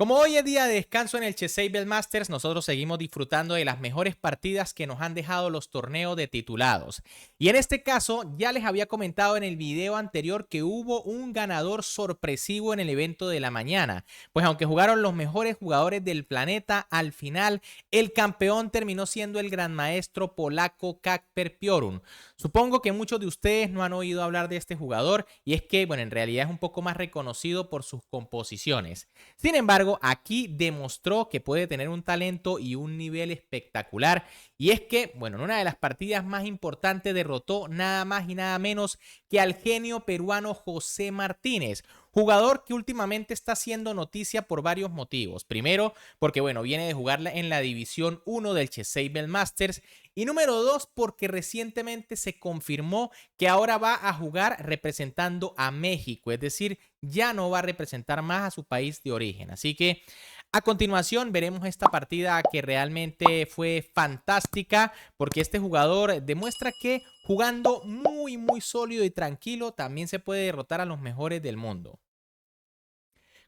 Como hoy es día de descanso en el Chessable Masters, nosotros seguimos disfrutando de las mejores partidas que nos han dejado los torneos de titulados. Y en este caso, ya les había comentado en el video anterior que hubo un ganador sorpresivo en el evento de la mañana. Pues aunque jugaron los mejores jugadores del planeta, al final el campeón terminó siendo el gran maestro polaco Kacper Piorun. Supongo que muchos de ustedes no han oído hablar de este jugador y es que, bueno, en realidad es un poco más reconocido por sus composiciones. Sin embargo, aquí demostró que puede tener un talento y un nivel espectacular. Y es que, bueno, en una de las partidas más importantes derrotó nada más y nada menos que al genio peruano José Martínez, jugador que últimamente está haciendo noticia por varios motivos. Primero, porque bueno, viene de jugar en la División 1 del Chessable Masters. Y número 2, porque recientemente se confirmó que ahora va a jugar representando a México. Es decir, ya no va a representar más a su país de origen. Así que a continuación veremos esta partida que realmente fue fantástica porque este jugador demuestra que jugando muy sólido y tranquilo también se puede derrotar a los mejores del mundo.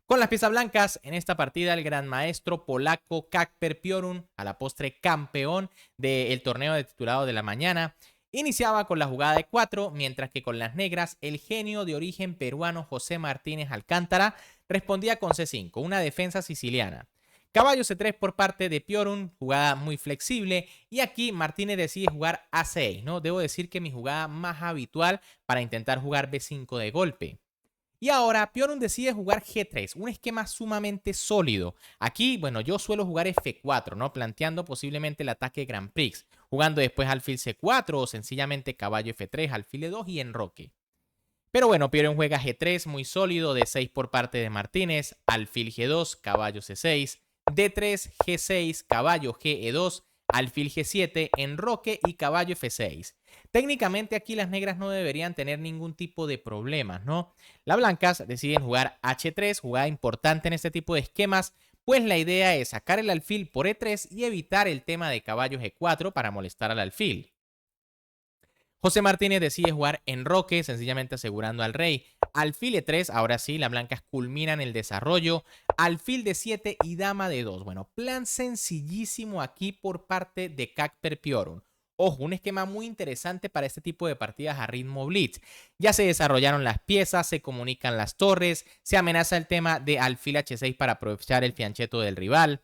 Con las piezas blancas, en esta partida el gran maestro polaco Kacper Piorun, a la postre campeón del torneo de titulado de la mañana, iniciaba con la jugada de 4, mientras que con las negras el genio de origen peruano José Martínez Alcántara respondía con C5, una defensa siciliana. Caballo C3 por parte de Piorun, jugada muy flexible, y aquí Martínez decide jugar A6, ¿no? Debo decir que mi jugada más habitual para intentar jugar B5 de golpe. Y ahora Piorun decide jugar G3, un esquema sumamente sólido. Aquí, bueno, yo suelo jugar F4, ¿no? Planteando posiblemente el ataque Grand Prix, jugando después alfil C4 o sencillamente caballo F3, alfil E2 y enroque. Pero bueno, Piorun juega G3 muy sólido, D6 por parte de Martínez, alfil G2, caballo C6, D3, G6, caballo GE2, alfil G7, enroque y caballo F6. Técnicamente aquí las negras no deberían tener ningún tipo de problemas, ¿no? Las blancas deciden jugar H3, jugada importante en este tipo de esquemas, pues la idea es sacar el alfil por E3 y evitar el tema de caballo G4 para molestar al alfil. José Martínez decide jugar enroque, sencillamente asegurando al rey. Alfil E3, ahora sí, las blancas culminan el desarrollo. Alfil D7 y dama D2. Bueno, plan sencillísimo aquí por parte de Kacper Piorun. Ojo, un esquema muy interesante para este tipo de partidas a ritmo blitz. Ya se desarrollaron las piezas, se comunican las torres, se amenaza el tema de alfil H6 para aprovechar el fiancheto del rival.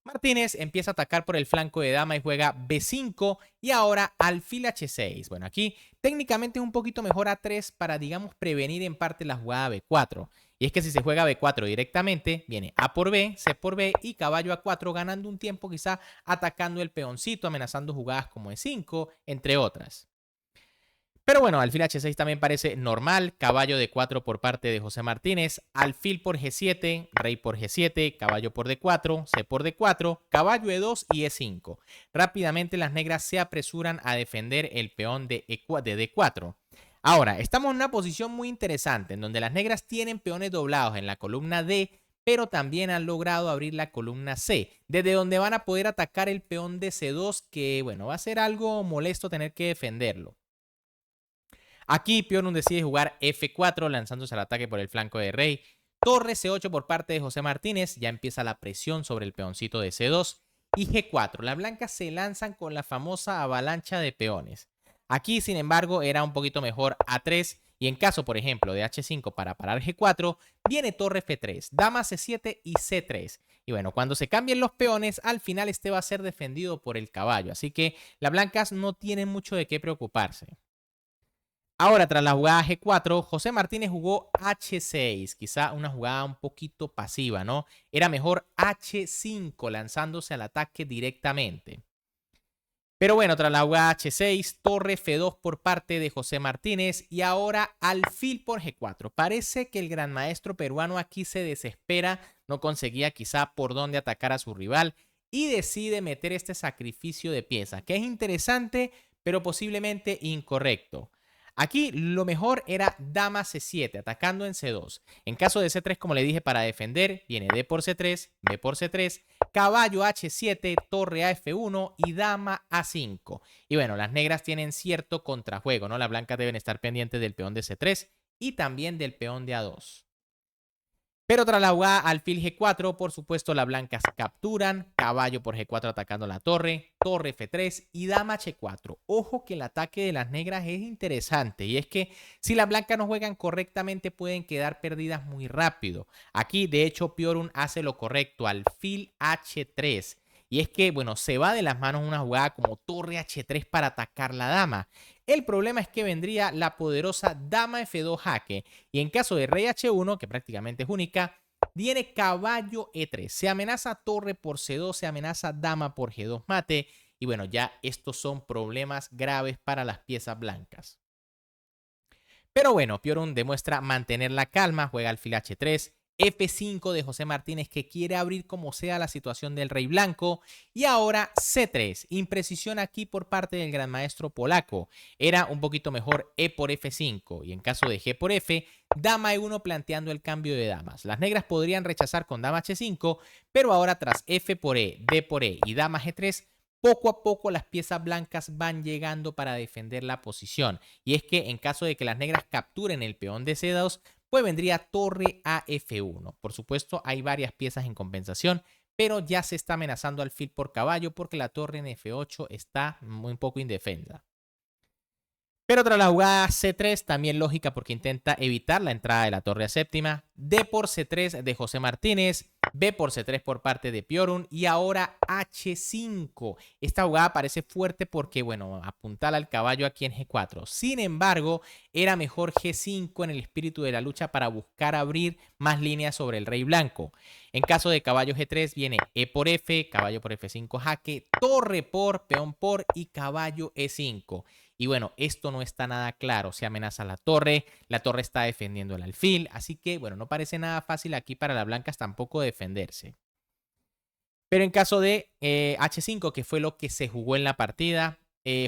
Martínez empieza a atacar por el flanco de dama y juega B5 y ahora alfil H6. Bueno, aquí técnicamente es un poquito mejor A3 para, digamos, prevenir en parte la jugada B4. Y es que si se juega B4 directamente, viene A por B, C por B y caballo A4 ganando un tiempo quizá atacando el peoncito, amenazando jugadas como E5, entre otras. Pero bueno, alfil H6 también parece normal, caballo D4 por parte de José Martínez, alfil por G7, rey por G7, caballo por D4, C por D4, caballo E2 y E5. Rápidamente las negras se apresuran a defender el peón de D4. Ahora, estamos en una posición muy interesante en donde las negras tienen peones doblados en la columna D, pero también han logrado abrir la columna C, desde donde van a poder atacar el peón de C2, que bueno, va a ser algo molesto tener que defenderlo. Aquí Piorun decide jugar F4 lanzándose al ataque por el flanco de rey. Torre C8 por parte de José Martínez. Ya empieza la presión sobre el peoncito de C2. Y G4. Las blancas se lanzan con la famosa avalancha de peones. Aquí, sin embargo, era un poquito mejor A3. Y en caso, por ejemplo, de H5 para parar G4, viene torre F3, dama C7 y C3. Y bueno, cuando se cambien los peones, al final este va a ser defendido por el caballo. Así que las blancas no tienen mucho de qué preocuparse. Ahora, tras la jugada G4, José Martínez jugó H6, quizá una jugada un poquito pasiva, ¿no? Era mejor H5, lanzándose al ataque directamente. Pero bueno, tras la jugada H6, torre F2 por parte de José Martínez y ahora alfil por G4. Parece que el gran maestro peruano aquí se desespera, no conseguía quizá por dónde atacar a su rival y decide meter este sacrificio de pieza, que es interesante, pero posiblemente incorrecto. Aquí lo mejor era dama C7, atacando en C2. En caso de C3, como le dije, para defender, viene D por C3, B por C3, caballo H7, torre a F1 y dama A5. Y bueno, las negras tienen cierto contrajuego, ¿no? Las blancas deben estar pendientes del peón de C3 y también del peón de A2. Pero tras la jugada alfil G4, por supuesto, las blancas capturan, caballo por G4 atacando la torre, torre F3 y dama H4. Ojo que el ataque de las negras es interesante y es que si las blancas no juegan correctamente pueden quedar perdidas muy rápido. Aquí, de hecho, Piorun hace lo correcto, alfil H3. Y es que, bueno, se va de las manos una jugada como torre H3 para atacar la dama. El problema es que vendría la poderosa dama F2 jaque. Y en caso de rey H1, que prácticamente es única, viene caballo E3. Se amenaza torre por C2, se amenaza dama por G2 mate. Y bueno, ya estos son problemas graves para las piezas blancas. Pero bueno, Piorun demuestra mantener la calma, juega alfil H3, F5 de José Martínez que quiere abrir como sea la situación del rey blanco y ahora C3, imprecisión aquí por parte del gran maestro polaco, era un poquito mejor E por F5 y en caso de G por F, dama E1 planteando el cambio de damas. Las negras podrían rechazar con dama H5, pero ahora tras F por E, D por E y dama G3, poco a poco las piezas blancas van llegando para defender la posición. Y es que en caso de que las negras capturen el peón de C2, pues vendría torre a F1. Por supuesto, hay varias piezas en compensación, pero ya se está amenazando alfil por caballo porque la torre en F8 está muy poco indefensa. Pero tras la jugada C3, también lógica porque intenta evitar la entrada de la torre a séptima, D por C3 de José Martínez, B por C3 por parte de Piorun y ahora H5. Esta jugada parece fuerte porque, bueno, apuntala al caballo aquí en G4. Sin embargo, era mejor G5 en el espíritu de la lucha para buscar abrir más líneas sobre el rey blanco. En caso de caballo G3 viene E por F, caballo por F5 jaque, torre por, peón por y caballo E5. Y bueno, esto no está nada claro. Se amenaza la torre está defendiendo el alfil. Así que, bueno, no parece nada fácil aquí para las blancas tampoco defenderse. Pero en caso de H5, que fue lo que se jugó en la partida,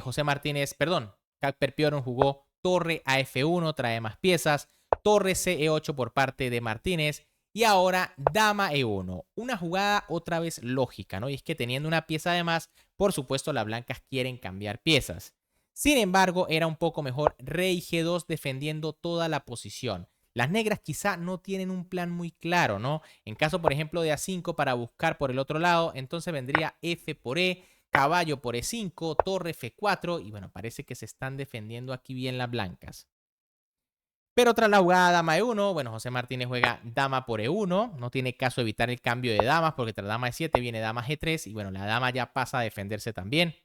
José Martínez, perdón, Casper Piorun jugó torre a F1, trae más piezas, torre CE8 por parte de Martínez y ahora dama E1. Una jugada otra vez lógica, ¿no? Y es que teniendo una pieza de más, por supuesto las blancas quieren cambiar piezas. Sin embargo, era un poco mejor rey G2 defendiendo toda la posición. Las negras quizá no tienen un plan muy claro, ¿no? En caso, por ejemplo, de A5 para buscar por el otro lado, entonces vendría F por E, caballo por E5, torre F4 y bueno, parece que se están defendiendo aquí bien las blancas. Pero tras la jugada dama E1, bueno, José Martínez juega dama por E1, no tiene caso evitar el cambio de damas porque tras dama E7 viene dama G3 y bueno, la dama ya pasa a defenderse también.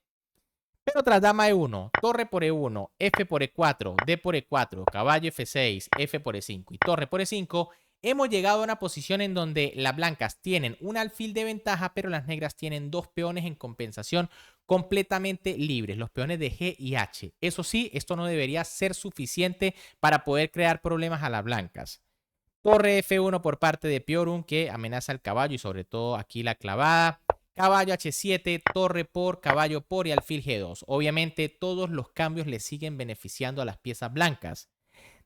Pero tras dama E1, torre por E1, F por E4, D por E4, caballo F6, F por E5 y torre por E5, hemos llegado a una posición en donde las blancas tienen un alfil de ventaja, pero las negras tienen dos peones en compensación completamente libres, los peones de G y H. Eso sí, esto no debería ser suficiente para poder crear problemas a las blancas. Torre F1 por parte de Piorun que amenaza al caballo y sobre todo aquí la clavada. Caballo H7, torre por, caballo por y alfil G2. Obviamente todos los cambios le siguen beneficiando a las piezas blancas.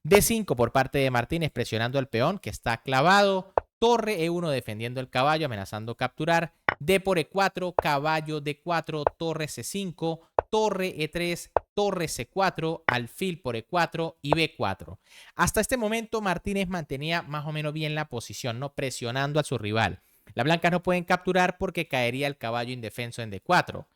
D5 por parte de Martínez presionando al peón que está clavado. Torre E1 defendiendo el caballo, amenazando capturar. D por E4, caballo D4, torre C5, torre E3, torre C4, alfil por E4 y B4. Hasta este momento Martínez mantenía más o menos bien la posición, ¿no? Presionando a su rival. Las blancas no pueden capturar porque caería el caballo indefenso en D4.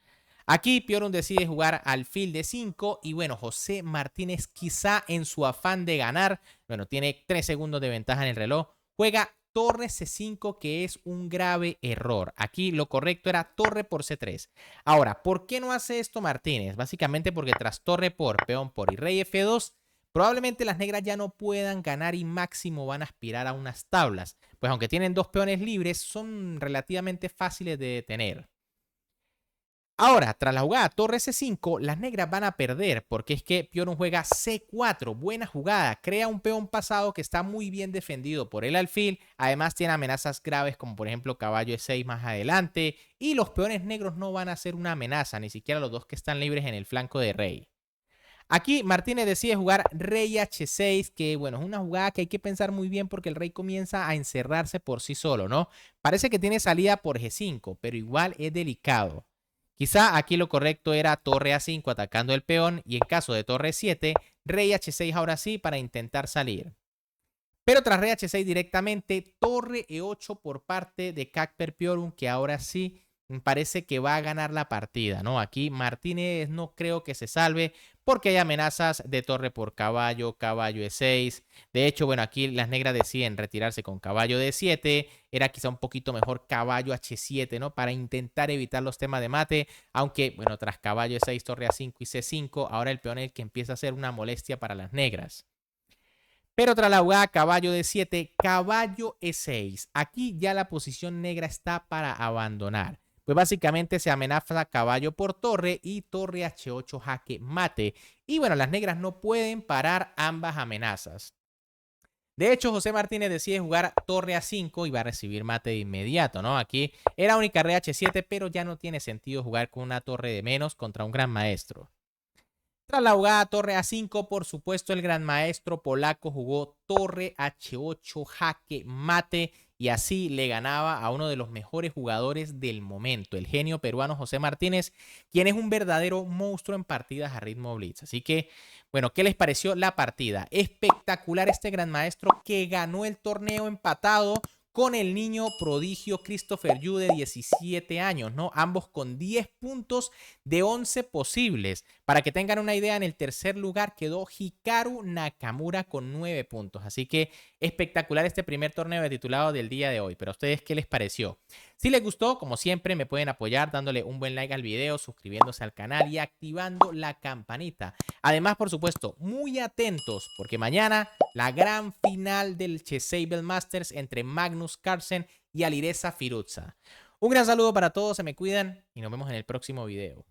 Aquí Piorun decide jugar alfil D5 y bueno, José Martínez quizá en su afán de ganar, bueno, tiene 3 segundos de ventaja en el reloj, juega torre C5 que es un grave error. Aquí lo correcto era torre por C3. Ahora, ¿por qué no hace esto Martínez? Básicamente porque tras torre por, peón por y rey F2, probablemente las negras ya no puedan ganar y máximo van a aspirar a unas tablas. Pues aunque tienen dos peones libres, son relativamente fáciles de detener. Ahora, tras la jugada torre C5, las negras van a perder porque es que Piorun juega C4, buena jugada, crea un peón pasado que está muy bien defendido por el alfil, además tiene amenazas graves como por ejemplo caballo E6 más adelante y los peones negros no van a ser una amenaza, ni siquiera los dos que están libres en el flanco de rey. Aquí Martínez decide jugar rey H6, que bueno, es una jugada que hay que pensar muy bien porque el rey comienza a encerrarse por sí solo, ¿no? Parece que tiene salida por G5, pero igual es delicado. Quizá aquí lo correcto era torre A5 atacando el peón y en caso de torre 7, rey H6 ahora sí para intentar salir. Pero tras rey H6 directamente, torre E8 por parte de Kakperpiorum, que ahora sí parece que va a ganar la partida, ¿no? Aquí Martínez no creo que se salve porque hay amenazas de torre por caballo, caballo E6. De hecho, bueno, aquí las negras deciden retirarse con caballo D7. Era quizá un poquito mejor caballo H7, ¿no? Para intentar evitar los temas de mate. Aunque, bueno, tras caballo E6, torre A5 y C5, ahora el peón es el que empieza a ser una molestia para las negras. Pero tras la jugada caballo D7, caballo E6. Aquí ya la posición negra está para abandonar. Pues básicamente se amenaza caballo por torre y torre H8 jaque mate. Y bueno, las negras no pueden parar ambas amenazas. De hecho, José Martínez decide jugar torre A5 y va a recibir mate de inmediato, ¿no? Aquí era única rey H7, pero ya no tiene sentido jugar con una torre de menos contra un gran maestro. Tras la jugada torre A5, por supuesto, el gran maestro polaco jugó torre H8 jaque mate y así le ganaba a uno de los mejores jugadores del momento, el genio peruano José Martínez, quien es un verdadero monstruo en partidas a ritmo blitz. Así que, bueno, ¿qué les pareció la partida? Espectacular este gran maestro que ganó el torneo empatado con el niño prodigio Christopher Yu de 17 años, ¿no? Ambos con 10 puntos de 11 posibles. Para que tengan una idea, en el tercer lugar quedó Hikaru Nakamura con 9 puntos. Así que espectacular este primer torneo de titulado del día de hoy. Pero a ustedes, ¿qué les pareció? Si les gustó, como siempre, me pueden apoyar dándole un buen like al video, suscribiéndose al canal y activando la campanita. Además, por supuesto, muy atentos, porque mañana la gran final del Chessable Masters entre Magnus Carlsen y Alireza Firouzja. Un gran saludo para todos, se me cuidan y nos vemos en el próximo video.